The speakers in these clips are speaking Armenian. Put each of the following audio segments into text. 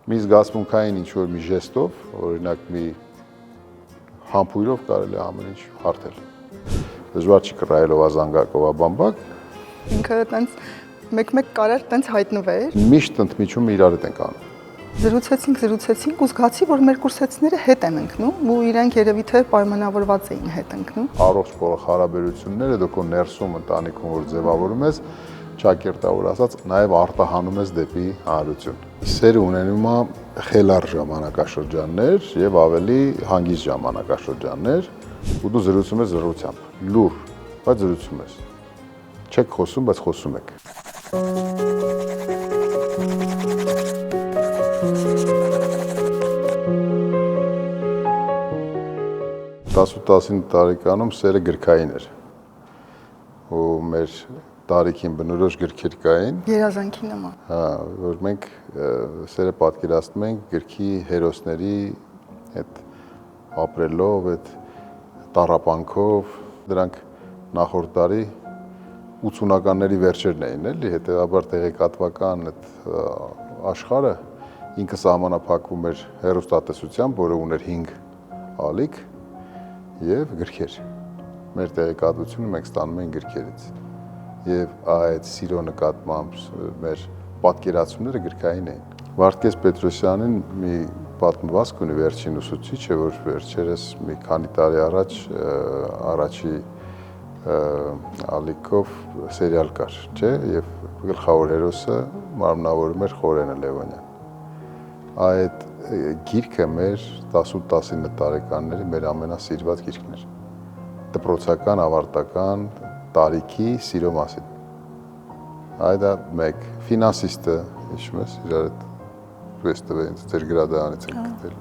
մի զգացմունքային ինչ-որ մի ժեստով, օրինակ մի համբույրով կարելի է ամեն ինչ հարթել։ Դժվար չի կռայելով ազանգակով բամբակ։ Ինքը տենց մեկ-մեկ կարար տենց հայտնվեր։ Միշտ ընդմիջում իրար հետ ենք անում։ Զրուցեցինք ու զգացի, որ մեր կուրսեցիները հետ են ընկնում ու իրենք երևի թե պայմանավորված էին հետ ընկնում։ Առողջ բոլոր հարաբերությունները դու քո ներսում ընտանիքում որ ձևավորում ես, ճակերտավոր ասած, նաև արտահանում ես դեպի հանրություն։ Սերը ունենում է խելառ ժամանակաշրջաններ եւ ավելի հանգիստ ժամանակաշրջաններ, ու դու զրուցում ես զրությամբ, լուր, բայց զրուցում ես։ Չեք խոսում, բայց խոսում եք։ 10-19 տարեկանում սերը գրքային էր, ու մեր տարիքին բնորոշ գրքեր կային։ Երազանքի նման։ Հա, որ մենք սերը պատկերացնում ենք գրքի հերոսների այդ ապրելով, այդ տառապանքով, դրանք նախորդ տարի 80-ականների վերջերն էին, էլի, հետեւաբար տեղեկատվական այդ աշխարհը ինքը սահմանափակվում էր հեռուստատեսությամբ, որը ուներ 5 ալիք եւ գրքեր։ Մեր տեղեկատվությունը մենք ստանում ենք գրքերից։ Եվ այդ սիրո նկատմամբ մեր պատկերացումները գրքային էին։ Վարդգես Պետրոսյանին մի պատմվածք ունի վերջին ուսուցիչը, որ վերջերս մի քանի տարի առաջ առաջի ալիքով սերիալ կար, չէ՞, եւ գլխավոր հերոսը մարմնավորում էր Խորենը Լևոնյան։ Այդ գիրքը մեր 18-19 տարեկանների մեր ամենասիրված գիրքն էր։ Դպրոցական, ավարտական տարիքի սիրո մասին։ Այդ է մեկ ֆինանսիստը, հիշում ես, իրար հետ վեստը ձեր գրադարանից ենք գտել։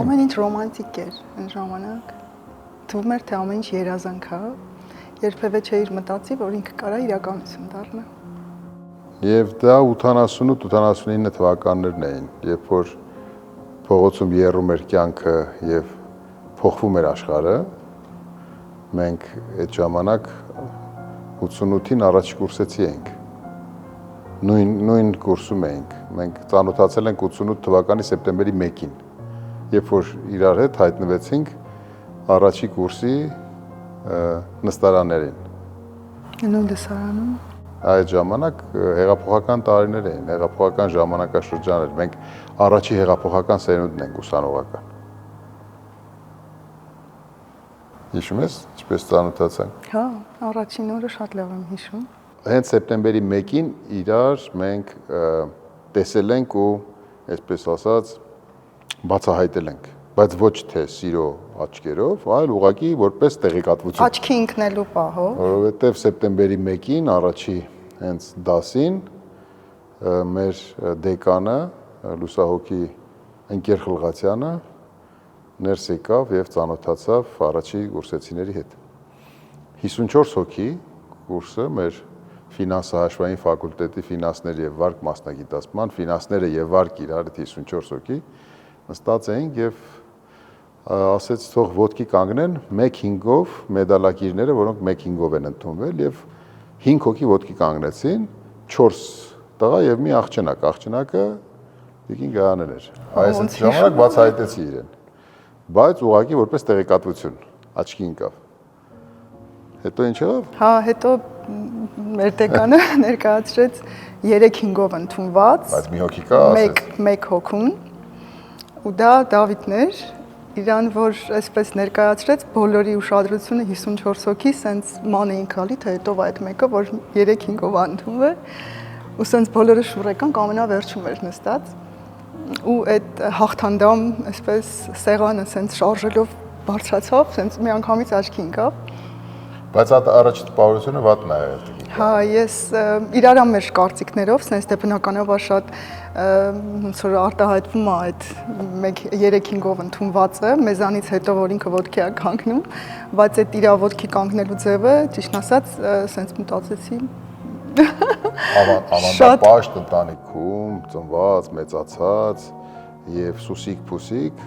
Ամեն ինչ ռոմանտիկ էր այն ժամանակ։ Թվում էր թե ամեն ինչ երազանք է։ Երբևէ չէիր մտածի, որ ինքը կարա իրականություն դառնա։ Եվ դա 88-89 թվականներն էին, երբ որ փողոցում եռում էր կյանքը եւ փոխվում էր աշխարհը, մենք այդ ժամանակ 88-ին առաջի կուրսեցի էինք։ Նույն կուրսում էինք։ Մենք ծանոթացել ենք 88 թվականի սեպտեմբերի 1-ին, երբ որ իրար հետ հայտնվեցինք առաջի կուրսի նստարաններին։ Նույն լսարանում։ Այդ ժամանակ հեղափոխական տարիներ էին, հեղափոխական ժամանակաշրջան էր։ Մենք առաջի հեղափոխական սերունդն ենք ուսանողական։ Հիշում ես, ինչպես ծանոթացանք։ Հա, առաջին օրը շատ լավ եմ հիշում։ Հենց սեպտեմբերի 1-ին իրար մենք տեսել ենք ու, այսպես ասած, բացահայտել ենք, բայց ոչ թե սիրո աչքերով, այլ ուղղակի որպես տեղեկատվություն։ Աչքի ընկնելու պահով։ Որովհետև սեպտեմբերի 1-ին առաջի հենց դասին մեր դեկանը Լուսահոգի Ընկեր Խլղացյանը ներս եկավ եւ ծանոթացավ առաջի կուրսեցիների հետ։ 54 հոգի կուրսը մեր ֆինանսահաշվային ֆակուլտետի ֆինանսներ եւ վարկ մասնագիտացման, ֆինանսները եւ վարկ իրար 54 հոգի նստած էինք եւ ասեց թող ոտքի կանգնեն 1-5-ով մեդալակիրները, որոնք 1-5-ով են ընդունվել եւ 5 հոգի ոտքի կանգնեցին, 4 տղա եւ մի աղջնակ, աղջնակը Տիկին Գայանն էր։ Այս ժամանակ բացահայտեցի իրեն։ Բայց ուղղակի որպես տեղեկատվություն աչքի ընկավ։ Հետո ինչ եղավ։ Հա, հետո մեր դեկանը ներկայացրեց 3-5-ով ընդունված։ Բայց մի հոգի կա, ասեց։ Մեկ հոգուն։ Ու դա Դավիթն էր, իրան որ այսպես ներկայացրեց, բոլորի ուշադրությունը 54 հոգի սենց ման էին գալի, թե հետո այդ մեկը, որ 3-5-ով ընդունվել, ու սենց բոլորը շուռ եկանք, ամենավերջում էր նստած, ու այդ հաղթանդամ, այսպես սեղանը սենց շարժելով բարձրացավ, սենց մի անգամից աչքի ընկավ։ Բայց առաջի տպավորությունը վատն է եղել։ Հա, ես իրար մեր կարծիքներով, սենց դե բնականաբար շատ ոնց որ արտահայտվում է այդ 3-5-ով ընդունվածը, մեզանից հետո որ ինքը ոտքի է կանգնում, բայց այդ իր ոտքի կանգնելու ձևը, ճիշտ ասած, սենց մտածեցի։ Ավանդապաշտ ընտանիքում ծնված, մեծացած եւ սուսիկ-փուսիկ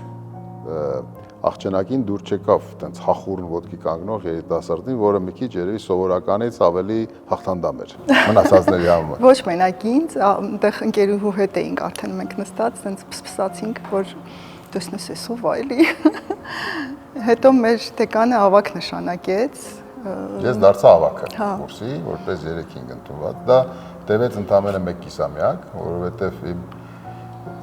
աղջնակին դուր չեկավ տենց հախուռն ոտքի կանգնող երիտասարդին, որը մի քիչ երևի սովորականից ավելի հաղթանդամ էր մնացածների համար։ Ոչ մենակ ինձ, այնտեղ ընկերուհու հետ էինք արդեն մենք նստած, տենց փսփսացինք, որ տեսնես էսով այլի։ Հետո մեր դեկանը ավակ նշանակեց։ Ես դարձա ավակը կուրսի, որպես 3-5 ընդունված։ Դա տևեց ընդամենը 1 կիսամյակ, որովհետև իմ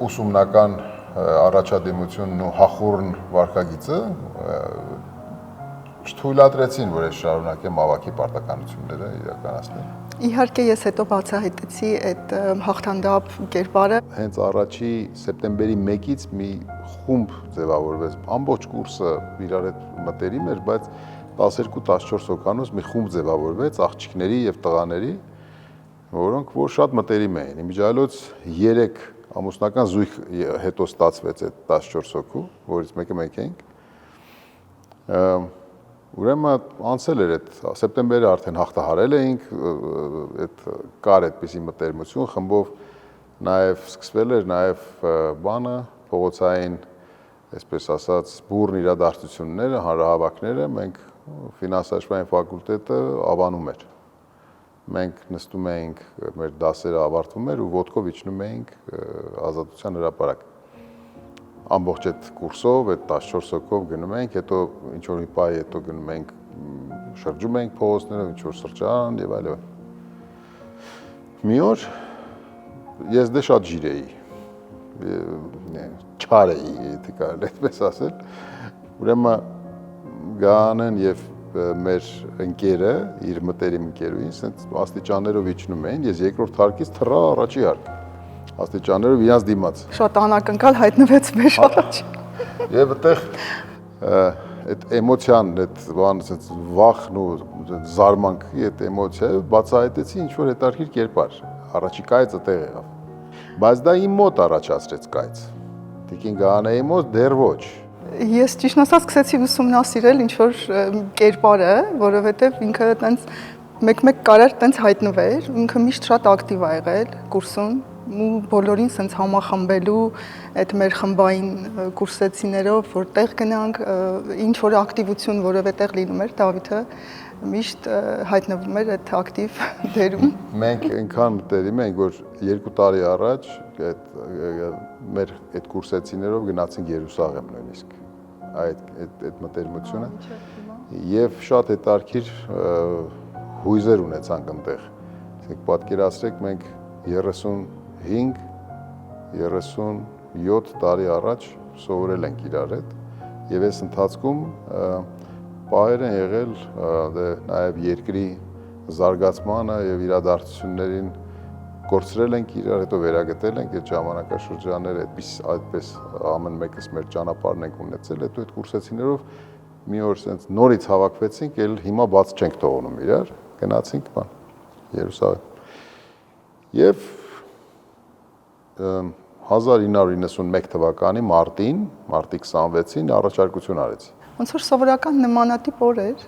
ուսումնական առաջադիմությունն ու հախուռն վարքագիծը չթույլատրեցին, որ ես շարունակեմ ավակի պարտականությունները իրականացնել։ Իհարկե ես հետո բացահայտեցի այդ հաղթանդապ կերպարը։ Հենց առաջի սեպտեմբերի 1-ից մի խումբ ձևավորվեց, ամբողջ կուրսը իրար հետ մտերիմ էր, բայց 12-14 հոգանոց մի խումբ ձևավորվեց աղջիկների եւ տղաների, որոնք որ շատ մտերիմ էին։ Իմիջիայլոց 3 ամուսնական զույգ հետո ստացվեց այդ 14 հոգու, որից մեկը մենք էինք։ Ուրեմն անցել էր այդ սեպտեմբերը արդեն հաղթահարել էինք, այդ կար այդպիսի մտերմություն, խմբով նաև սկսվել էր նաև բանը, փողոցային, այսպես ասած, բուրն իրադարձությունները, հանրահավաքները, մենք ֆինանսաշխարհային ֆակուլտետը ավանում էր։ Մենք նստում էինք, մեր դասերը ավարտվում էր ու ոտքով իջնում էինք Ազատության հրապարակ։ Ամբողջ այդ կուրսով, այդ 14 հոգով գնում էինք, հետո ինչ որ մի պահի հետո գնում էինք, շրջում էինք փողոցներով, ինչ որ սրճարան եւ այլն։ Մի օր ես դե շատ ջիր էի, չար էի, եթե կարելի այդպես ասել։ Ուրեմն Գանեն եւ մեր ընկերը, իր մտերիմ ընկերուին, ասենց աստիճաններով իջնում էին, ես երկրորդ հարկից թռա առաջի հարկ։ Աստիճաններով իրանց դիմաց։ Շատ անակնկալ հայտնվեց մեր առաջ։ Եվ այդտեղ այդ էմոցիան, այդ բանը, ասենց վախն ու զարմանքի այդ էմոցիայը բացահայտեցի ինչ որ հետարքիր կերպար։ Առաջի կայծը տեղ եղավ։ Բայց դա իմ մոտ առաջացրեց կայծ։ Տիկին Գահանեի մոտ դեռ ոչ։ Ես ճիշտ ասած սկսեցի ուսումնասիրել ինչ որ կերպարը, որովհետև ինքը տենց մեկ-մեկ կարար տենց հայտնվեր, ինքը միշտ շատ ակտիվ ա եղել կուրսում ու բոլորին սենց համախմբելու այդ մեր խմբային կուրսեցիներով, որտեղ գնանք, ինչ որ ակտիվություն որևէտեղ լինում էր, Դավիթը միշտ հայտնվում էր այդ ակտիվ դերում։ Մենք այնքան մտերիմ ենք, որ 2 տարի առաջ մեր այդ կուրսեցիներով գնացինք Երուսաղեմ նույնիսկ այդ մտերմությունը եւ շատ հետարքիր հույզեր ունեցանք այնտեղ։ Ասենք պատկերացրեք մենք 35-37 տարի առաջ սովորել ենք իրար հետ եւ այս ընթացքում պահեր են եղել նաեւ երկրի զարգացմանը եւ իրադարձություններին կորցրել ենք իրար, հետո վերագտել ենք այդ ժամանակաշրջանները, այդպես ամեն մեկս մեր ճանապարհն ենք ունեցել, հետո այդ կուրսեցիներով մի օր sense նորից հավաքվեցինք, ել հիմա բաց չենք թողնում իրար, գնացինք բան Երուսաղեմ։ Եվ 1991 թվականի մարտի 26-ին առաջարկություն արեցի։ Ոնց որ սովորական նմանատիպ օր էր։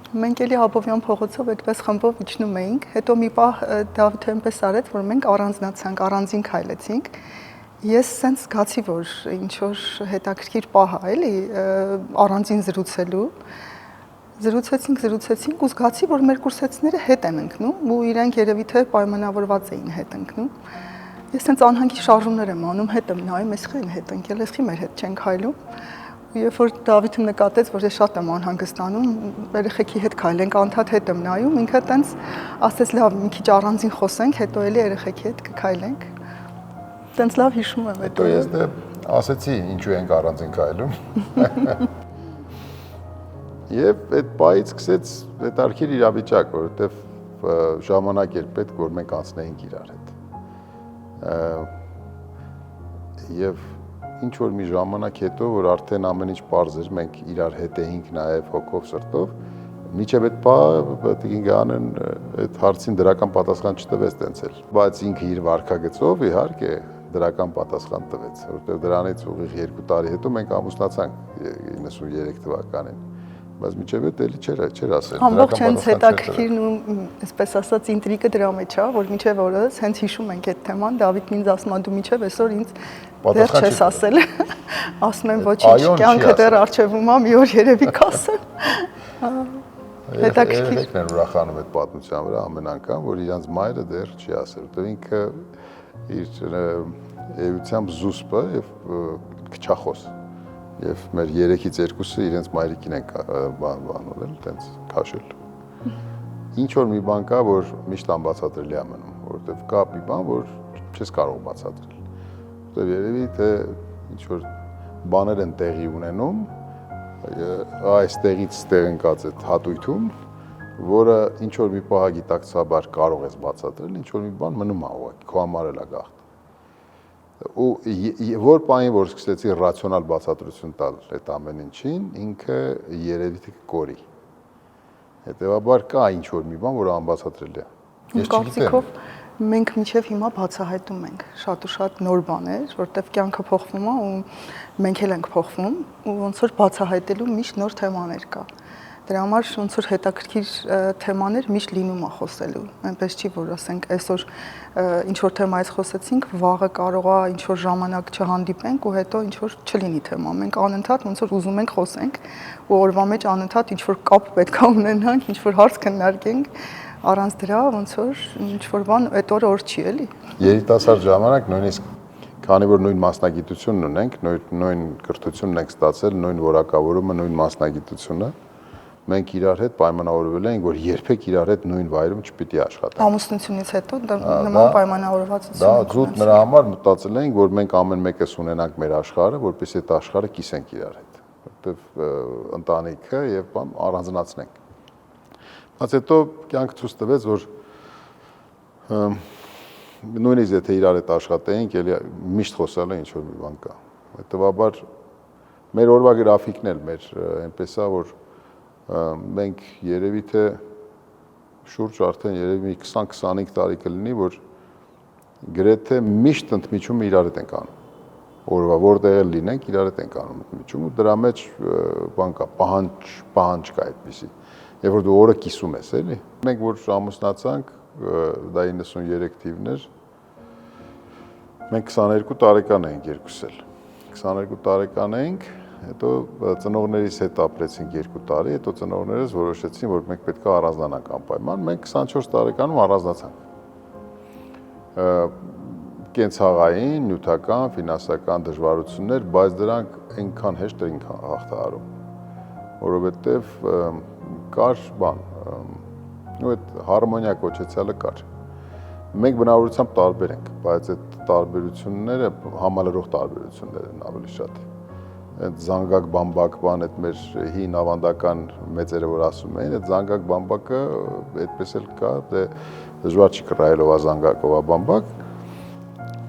Մենք էլի Աբովյան փողոցով այդպես խմբով իջնում էինք, հետո մի պահ Դավիթը այնպես արեց, որ մենք առանձնացանք, առանձին քայլեցինք։ Ես սենց զգացի, որ ինչ որ հետաքրքիր պահ է, էլի, առանձին զրուցեցինք ու զգացի, որ մեր կուրսեցիները հետ են ընկնում ու իրենք երևի թե պայմանավորված էին հետ ընկնում։ Ես սենց անհանգի շարժումներ եմ անում, հետ եմ նայում, էս խի են հետ ընկել, էս խի մեր հետ չենք քայլում։ Երբ որ Դավիթը նկատեց, որ ես շատ եմ անհանգստանում, երեխեքի հետ քայլենք, անդադ հետ եմ նայում, ինքը տենց ասեց լավ, մի քիչ առանձին խոսենք, հետո էլի երեխեքի հետ կքայլենք։ Տենց լավ հիշում եմ այդ։ Հետո ես դե ասեցի, ինչու ենք առանձին քայլում։ Եվ այդ պահից սկսեց հետարքիր իրավիճակ, որովհետև ժամանակ էր պետք, որ մենք անցնեինք իրար հետ։ Եւ ինչ որ մի ժամանակ հետո, որ արդեն ամեն ինչ պարզ էր, մենք իրար հետ էինք նաև հոգով սրտով, միջև այդ պահը Տիկին Գահանեն այդ հարցին դրական պատասխան չտվեց տենցել, բայց ինքը իր վարքագծով իհարկե դրական պատասխան տվեց, որովհետև դրանից ուղիղ 2 տարի հետո մենք ամուսնացանք 93 թվականին։ բայց միջև էդ էլի չէր ասել։ Ամբողջ հենց հետաքրքիրն ու այսպես ասած ինտրիգը դրա մեջ է, որ միջև օրս հենց հիշում ենք այդ թեման, Դավիթն ինձ ասում է դու միջև այսօր ինձ դեռ չես ասել։ Ասում եմ ոչինչ, կյանքը դեռ առջևում է, մի օր երևի կասեմ։ Հետաքրքիր։ Եկն են ուրախանում այդ պատմության վրա ամեն անգամ, որ իրանց մայրը դեռ չի ասել, որտեղ ինքը իր էությամբ զուսպը եւ քչախոս եւ մեր 3-ից 2-ը իրենց մայրիկին են բանոնել, տենց քաշել։ Ինչ որ մի բան կա, որ միշտ անբացատրելի է մնում, որովհետեւ կա մի բան, որ չես կարող բացատրել։ Որտեւ երևի թե ինչ որ բաներ են տեղի ունենում, այս տեղից տեղ ընկած այդ հատույթում, որը ինչ որ մի պահ գիտակցաբար կարող ես բացատրել, ինչ որ մի բան մնում է ուղղակի, քո համար էլ է գաղթ։ Ու որ պահին որ սկսեցի ռացիոնալ բացատրություն տալ այդ ամեն ինչին, ինքը երևի թե կորի։ Հետևաբար կա ինչ որ մի բան, որը անբացատրելի է։ Ես կարծիքով մենք միջև հիմա բացահայտում ենք շատ ու շատ նոր բաներ, որտեղ կյանքը փոխվում է ու մենք էլ ենք փոխվում ու ոնց որ բացահայտելու միշտ նոր թեմաներ կա։ Դրա համար ոնց որ հետաքրքիր թեմաներ միշտ լինում է խոսելու։ Այնպես չի, որ ասենք այսօր ինչ որ թեմայից խոսեցինք, վաղը կարող է ինչ որ ժամանակ չհանդիպենք ու հետո ինչ որ չլինի թեմա։ Մենք անընդհատ ոնց որ ուզում ենք խոսենք ու օրվա մեջ անընդհատ ինչ որ կապ պետք է ունենանք, ինչ որ հարց քննարկենք, առանց դրա ոնց որ ինչ որ բան այդ օրը օր չի էլի։ Երիտասարդ ժամանակ նույնիսկ քանի որ նույն մասնագիտությունն ունենք, նույն կրթությունն ենք ստացել, նույն որակավորումը, նույն մասնագիտությունը, մենք իրար հետ պայմանավորվել ենք, որ երբեք իրար հետ նույն վայրում չպիտի աշխատենք։ Ամուսնությունից հետո նման պայմանավորվածություն։ Դա զուտ նրա համար մտածել ենք, որ մենք ամեն մեկս ունենանք մեր աշխարհը, որպեսզի այդ աշխարհը կիսենք իրար հետ, որտեվ ընտանիքը եւ առանձնացնենք։ Բայց հետո կյանքը ցույց տվեց, որ նույնիսկ եթե իրար հետ աշխատեինք, էլի միշտ խոսալը ինչ որ մի բան կա։ Հետևաբար մեր օրվա գրաֆիկն էլ մեր այնպես է, որ մենք երևի թե շուրջ արդեն երևի մի 20-25 տարի կլինի, որ գրեթե միշտ ընդմիջում իրար հետ ենք անում։ Օրվա որտեղ էլ լինենք, իրար հետ ենք անում ընդմիջում ու դրա մեջ բան կա, պահանջ կա այդպիսի։ Երբ որ դու օրը կիսում ես, էլի։ Մենք որ ամուսնացանք, դա 93 թիվն էր, մենք 22 տարեկան էինք երկուս էլ։ 22 տարեկան էինք, հետո ծնողներիս հետ ապրեցինք 2 տարի, հետո ծնողներս որոշեցին, որ մենք պետք է առանձնանանք անպայման, մենք 24 տարեկանում առանձնացանք։ Կենցաղային, նյութական, ֆինանսական դժվարություններ, բայց դրանք այնքան հեշտ էին հաղթահարում, որովհետև կար բան, ու այդ հարմոնիա կոչեցյալը կար։ Մենք բնավորությամբ տարբեր ենք, բայց այդ տարբերությունները համալրող տարբերություններ են ավելի շատ։ Այդ զանգակ բամբակ բան, այդ մեր հին ավանդական մեծերը որ ասում էին, այդ զանգակ բամբակը այդպես էլ կա, դե դժվար չի կռայելով զանգակով բամբակ,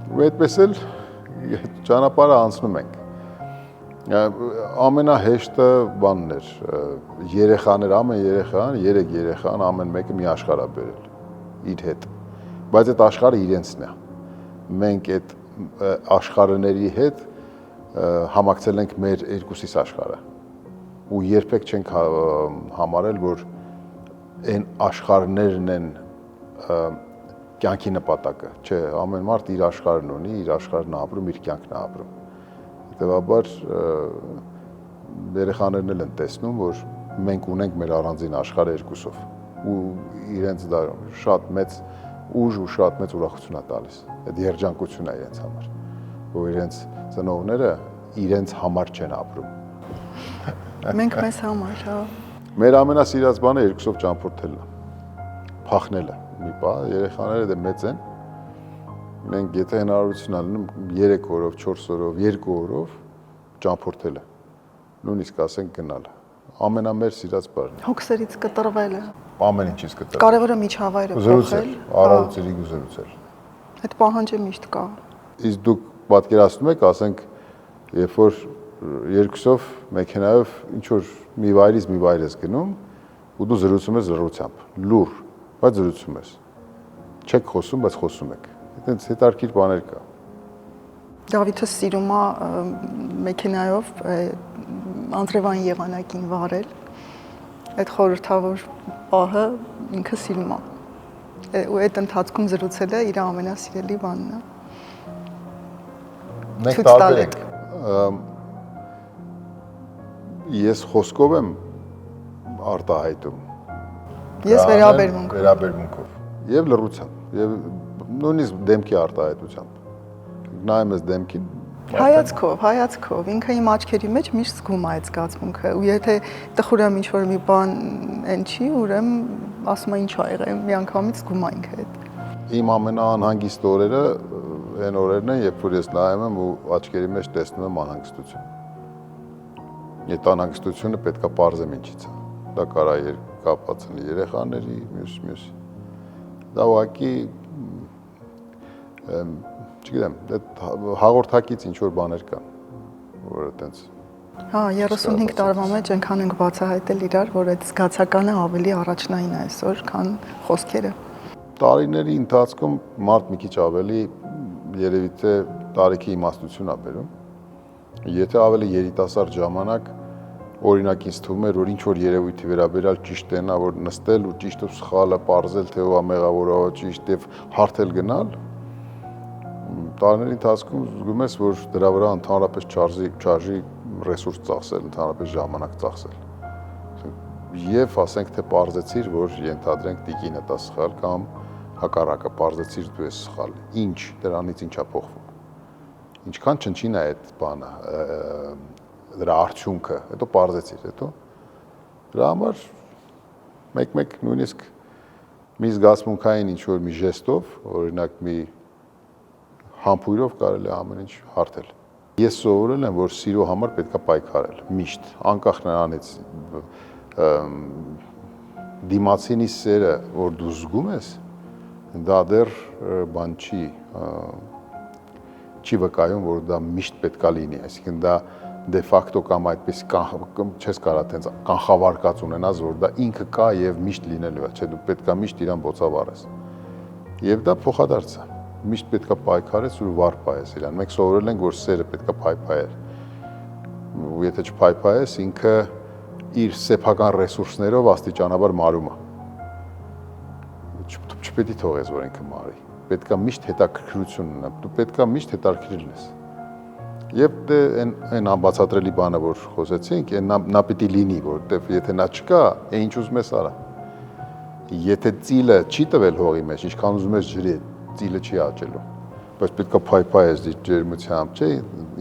ու այդպես էլ ճանապարհը անցնում ենք։ Ամենահեշտը բանն էր, երեխաներ, ամեն երեխան, 3 երեխան, ամեն մեկը մի աշխարհ է բերել իր հետ, բայց այդ աշխարհը իրենցն է։ Մենք այդ աշխարհների հետ համակցել ենք մեր երկուսիս աշխարհը ու երբեք չենք համարել, որ այն աշխարհներն են կյանքի նպատակը, չէ, ամեն մարդ իր աշխարհն ունի, իր աշխարհն է ապրում, իր կյանքն է ապրում։ Հետևաբար երեխաներն էլ են տեսնում, որ մենք ունենք մեր առանձին աշխարհը երկուսով ու իրենց դա շատ մեծ ուժ ու շատ մեծ ուրախություն է տալիս։ Այդ երջանկությունն է իրենց համար, որ իրենց ծնողները իրենց համար չեն ապրում։ Մենք մեզ համար, հա։ Մեր ամենասիրած բանը երկուսով ճամփորդելն է, փախնելը։ Մի բան, երեխաները դե մեծ են։ Մենք եթե հնարավորություն ունենում 3 օրով, 4 օրով, 2 օրով ճամփորդելը, նույնիսկ ասենք գնալը, ամենամեծ սիրած բառն է։ Հոգսերից կտրվելը։ Ամեն ինչից կտրվել։ Կարևորը միջավայրը փոխել, առավոտից զրուցել։ Այդ պահանջը միշտ կա։ Իսկ դուք պատկերացնում եք, ասենք, երբ որ երկուսով մեքենայով ինչ որ մի վայրից մի վայր ես գնում, ու դու զրուցում ես լռությամբ, լուռ, բայց զրուցում ես։ Չեք խոսում, բայց խոսում եք։ Այդպես հետաքրքիր բաներ կա։ Դավիթը սիրում է մեքենայով անձրևային եղանակին վարել։ այդ խորհրդավոր պահը ինքը սիրում է։ Ու այդ ընթացքում զրուցել է իր ամենասիրելի բանն է։ Մենք տարբեր ենք։ Ես խոսքով եմ արտահայտում։ Ես վերաբերմունքով։ Վերաբերմունքով եւ լռությամբ եւ նույնիսկ դեմքի արտահայտությամբ։ Նայում ես դեմքին հայացքով ինքը իմ աչքերի մեջ միշտ զգում է այդ զգացմունքը ու եթե տխուրեմ ինչ-որ մի բան այն չի, ուրեմն ասում եմ ինչ ա եղել, միանգամից զգում է ինքը այդ։ Իմ ամենաանհանգիստ օրերը այն օրերն են, երբ որ ես նայում եմ ու աչքերի մեջ տեսնում եմ անհանգստություն։ Այդ անհանգստությունը պետքա պարզեմ ինչից է։ Դա կարա կապված լինի երեխաների, մյուս։ Դա ուղղակի չգիտեմ, այդ հաղորդակից ինչ որ բաներ կան, որ այտենց։ Հա, 35 տարվա մեջ այնքան ենք բացահայտել իրար, որ այդ զգացականը ավելի առաջնային է այսօր, քան խոսքերը։ Տարիների ընթացքում մարդ մի քիչ ավելի երևի թե տարիքի իմաստություն ա բերում։ Եթե ավելի երիտասարդ ժամանակ օրինակ ինձ թվում էր, որ ինչ որ երևույթի վերաբերյալ ճիշտ է նա, որ նստել ու ճիշտ ու սխալը պարզել թե ով է մեղավոր, ով ճիշտ եւ հարթել գնալ։ Տարիների ընթացքում զգում ես, որ դրա վրա ընդհանրապես չարժի ռեսուրս ծախսել, ընդհանրապես ժամանակ ծախսել։ Եվ ասենք թե պարզեցիր, որ ենթադրենք տիկինը դա սխալ կամ հակառակը պարզեցիր դու ես սխալ։ Ինչ դրանից ինչա փոխվում։ Ինչքան չնչին է այդ բանը, դրա արդյունքը, հետո պարզեցիր, հետո դրա համար մեկ նույնիսկ մի զգացմունքային ինչ որ մի ժեստով, օրինակ մի համբույրով կարելի է ամեն ինչ հարթել։ Ես սովորել եմ, որ սիրո համար պետքա պայքարել, միշտ, անկախ նրանից դիմացինի սերը, որ դու զգում ես, դա դեռ բան չի վկայում, որ դա միշտ պետքա լինի, այսինքն դա դե ֆակտո կամ այդպես չես կարա տենց կանխավարկած ունենաս, որ դա ինքը կա եւ միշտ լինելու է, չէ՞ դու պետքա միշտ իրան բոցավառես։ Եվ դա փոխադարձ է։ Միշտ պետքա պայքարես ու վառ պայես իրան։ Մենք սովորել ենք, որ սերը պետքա փայփայել։ Ու եթե չփայփայես, ինքը իր սեփական ռեսուրսներով աստիճանաբար մարում է։ Չպետք է թողես, որ ինքը մարի։ Պետքա միշտ հետաքրքրություն ունենա։ Դու պետքա միշտ հետաքրքիր լինես։ Եվ դե այն անբացատրելի բանը, որ խոսեցինք, նա պիտի լինի, որովհետև եթե նա չկա, ինչ ուզում ես արա։ Եթե ծիլը չի տվել հողի մեջ, ինչքան ուզում ես ջրի, ծիլը չի աճելու։ Բայց պետքա փայփայես ջերմությամբ, չէ՞,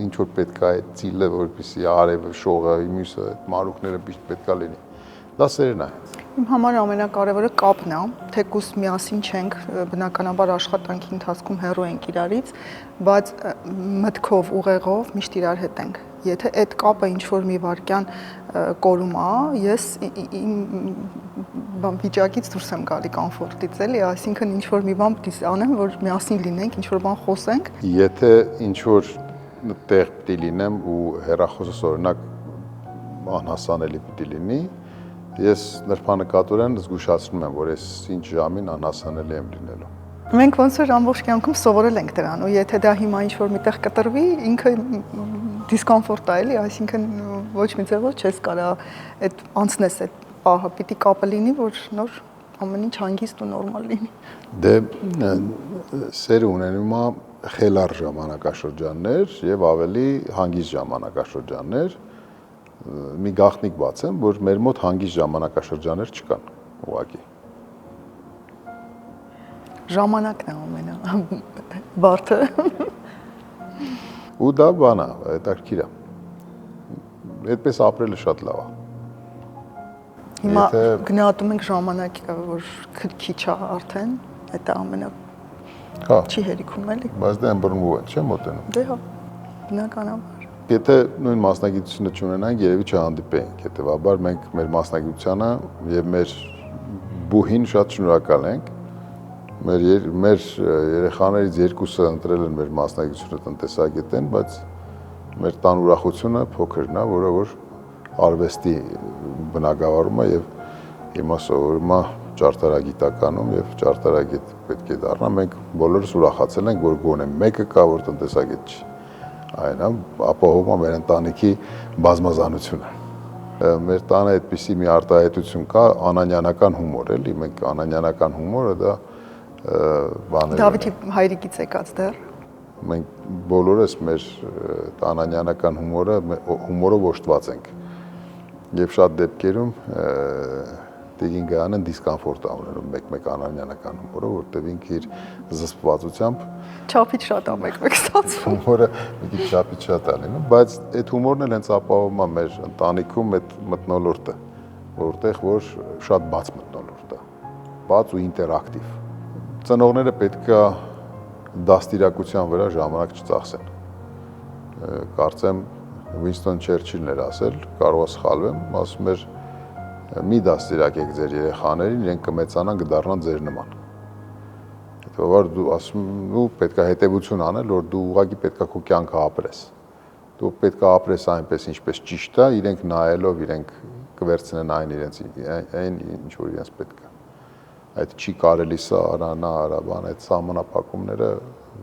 ինչ որ պետքա այդ ծիլը, որպեսզի արևը, շողը, մյուսը, մարուկները պետքա լինի։ Դա սերն է։ Իմ համար ամենակարևորը կապն է, թեկուզ միասին չենք, բնականաբար աշխատանքի ընթացքում հեռու ենք իրարից, բայց մտքով, ուղեղով միշտ իրար հետ ենք։ Եթե այդ կապը ինչ-որ մի վարքյան կորում է, ես իմ վիճակից դուրս եմ գալի կոմֆորտից, էլի, այսինքն ինչ-որ մի բան պիտի անեմ, որ միասին լինենք, ինչ-որ բան խոսենք։ Եթե ինչ-որ տեղ պիտի լինեմ ու հեռախոսս օրինակ անհասանելի պիտի լինի, ես նրբանկատորեն զգուշացնում եմ, որ ես ինչ ժամին անհասանելի եմ լինելու։ Մենք ոնց որ ամբողջ կյանքում սովորել ենք դրան, ու եթե դա հիմա ինչ-որ միտեղ կտրվի, ինքը դիսկոմֆորտ է, էլի, այսինքն ոչ մի ձևով չես կարա այդ անցնես այդ պահը, պիտի կապը լինի, որ նոր ամեն ինչ հանգիստ ու նորմալ լինի։ Դե սերը ունենում է խելառ ժամանակաշրջաններ եւ ավելի հանգիստ ժամանակաշրջաններ։ Մի գաղտնիք բացեմ, որ մեր մոտ հանգիստ ժամանակաշրջաններ չկան, ուղղակի։ Ժամանակն է ամենաբարդը։ Ու դա բան է, հետաքրքիր է։ Այդպես ապրելը շատ լավ է։ Հիմա գնահատում ենք ժամանակը, որ քիչ է արդեն, դա ամենա չի հերիքում էլի։ Բայց դա ըմբռնվում է, չէ՞ մոտենում։ Դե հա, բնականաբար։ Եթե նույն մասնագիտությունը չունենանք, երևի չհանդիպենք, հետեւաբար մենք մեր մասնագիտությանը եւ մեր բուհին շատ շնորհակալ ենք։ Մեր երեխաներից երկուսը ընտրել են մեր մասնագիտությունը տնտեսագետ են, բայց մեր տան ուրախությունը փոքրն է, որը որ արվեստի բնագավառում է եւ հիմա սովորում է ճարտարագիտականում եւ ճարտարագետ պետք է դառնա։ Մենք բոլորս ուրախացել ենք, որ գոնե մեկը կա, որ տնտեսագետ չի։ Այն ապահովում է մեր ընտանիքի բազմազանությունը։ Մեր տանը այդպիսի մի արտահայտություն կա, անանյանական հումոր, էլի, մենք անանյանական հումորը դա բաներ Դավիթի հայրիկից եկած դեռ։ Մենք բոլորս մեր անանյանական հումորով օժտված ենք։ Եվ շատ դեպքերում Տիկին Գայանն դիսկոմֆորտ է ունենում մեկ անանյանական հումորով, որտեղ ինքը իր զսպվածությամբ Չափից շատ է մեկ ստացվում։ հումորը մի քիչ չափից շատ է լինում, բայց այդ հումորն էլ հենց ապահովում է մեր ընտանիքում այդ մթնոլորտը, որտեղ որ շատ բաց մթնոլորտ է, բաց ու ինտերակտիվ։ Ծնողները պետք է դաստիարակության վրա ժամանակ չծախսեն։ Կարծեմ Վինստոն Չերչիլն էր ասել, կարող է սխալվեմ, ասում էր մի դաստիարակեք ձեր երեխաներին, իրենք կմեծանան կդառնան ձեր նման։ Որ դու ասում ու պետք է հետևություն անել, որ դու ուղղակի պետք է քո կյանքը ապրես։ Դու պետք է ապրես այնպես, ինչպես ճիշտ է, իրենք նայելով, իրենք կվերցնեն այն ինչ որ իրենց պետք է։ Այդ չի կարելի սա արա, նա արա, բան, այդ սահմանափակումները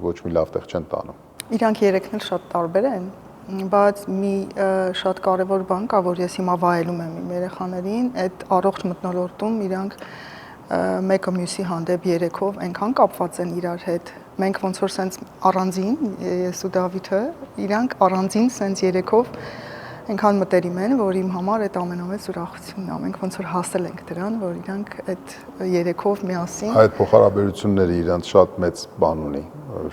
ոչ մի լավ տեղ չեն տանում։ Իրանք երեքն էլ շատ տարբեր են, բայց մի շատ կարևոր բան կա, որ ես հիմա վայելում եմ իմ երեխաներին, այդ առողջ մթնոլորտում իրանք մեկը մյուսի հանդեպ երեքով այնքան կապված են իրար հետ։ Մենք ոնց որ սենց առանձին, ես ու Դավիթը, իրանք առանձին սենց երեքով այնքան մտերիմ են, որ իմ համար այդ ամենամեծ ուրախությունն է։ Մենք ոնց որ հասել ենք դրան, որ իրանք այդ երեքով միասին այդ փոխհարաբերությունները իրանք շատ մեծ բան ունի,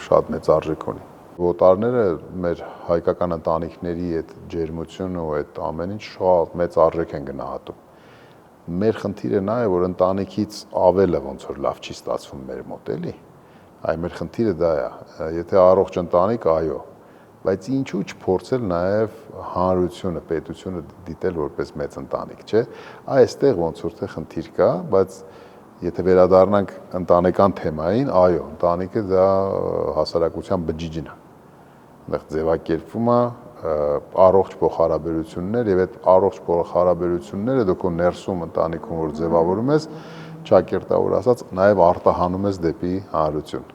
շատ մեծ արժեք ունի։ Ոտարները մեր հայկական ընտանիքների այդ ջերմությունը ու այդ ամեն ինչ շատ մեծ արժեք են գնահատում։ Մեր խնդիրը նա է, որ ընտանիքից ավելը ոնց որ լավ չի ստացվում մեր մոտ, էլի։ Այ մեր խնդիրը դա է։ Եթե առողջ ընտանիք, այո, բայց ինչու չփորձել նաև հանրությունը, պետությունը դիտել որպես մեծ ընտանիք, չէ՞։ Այստեղ ոնց որ թե խնդիր կա, բայց եթե վերադառնանք ընտանեկան թեմային, այո, ընտանիքը դա հասարակության բջիջն է։ Այնտեղ ձևակերպվում է առողջ փոխհարաբերություններ եւ այդ առողջ փոխհարաբերությունները դու քո ներսում ընտանիքում որ ձևավորում ես, ճակերտավոր ասած, նաեւ արտահանում ես դեպի հանրություն։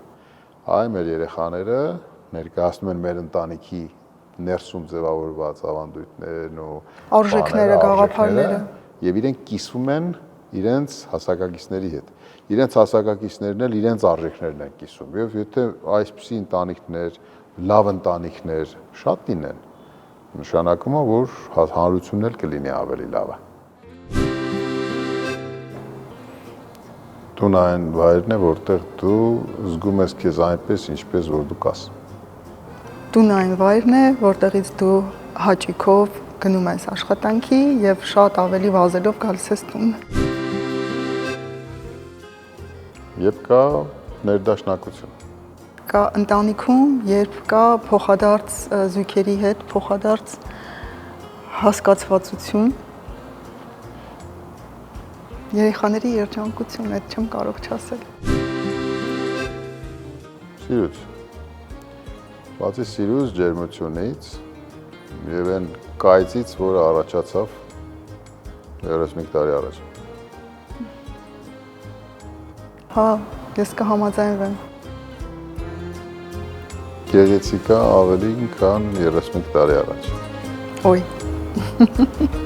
Այ մեր երեխաները ներկայացնում են մեր ընտանիքի ներսում ձևավորված ավանդույթներն ու արժեքները, գաղափարները եւ իրենք կիսվում են իրենց հասակակիցների հետ։ Իրենց հասակակիցներն էլ իրենց արժեքներն են կիսում։ Եվ եթե այսպիսի ընտանիքներ, լավ ընտանիքներ շատ լինեն, նշանակում է, որ հանրությունն էլ կլինի ավելի լավը։ Տունը այն վայրն է, որտեղ դու զգում ես քեզ այնպես, ինչպես որ դու կաս։ Տունը այն վայրն է, որտեղից դու հաճիկով գնում ես աշխատանքի եւ շատ ավելի վազելով գալիս ես տուն։ Եվ կա ներդաշնակություն։ Կա ընտանիքում, երբ կա փոխադարձ զույգերի հետ, փոխադարձ հասկացվածություն, երեխաների երջանկություն, այդ չեմ կարող չասել։ Սիրուց։ Բացի սիրուց, ջերմությունից եւ այն կայծից, որը առաջացավ 35 տարի առաջ։ Հա, ես կհամաձայնվեմ։ Գեղեցիկ է ավելի քան 35 տարի առաջ։ Ոյ։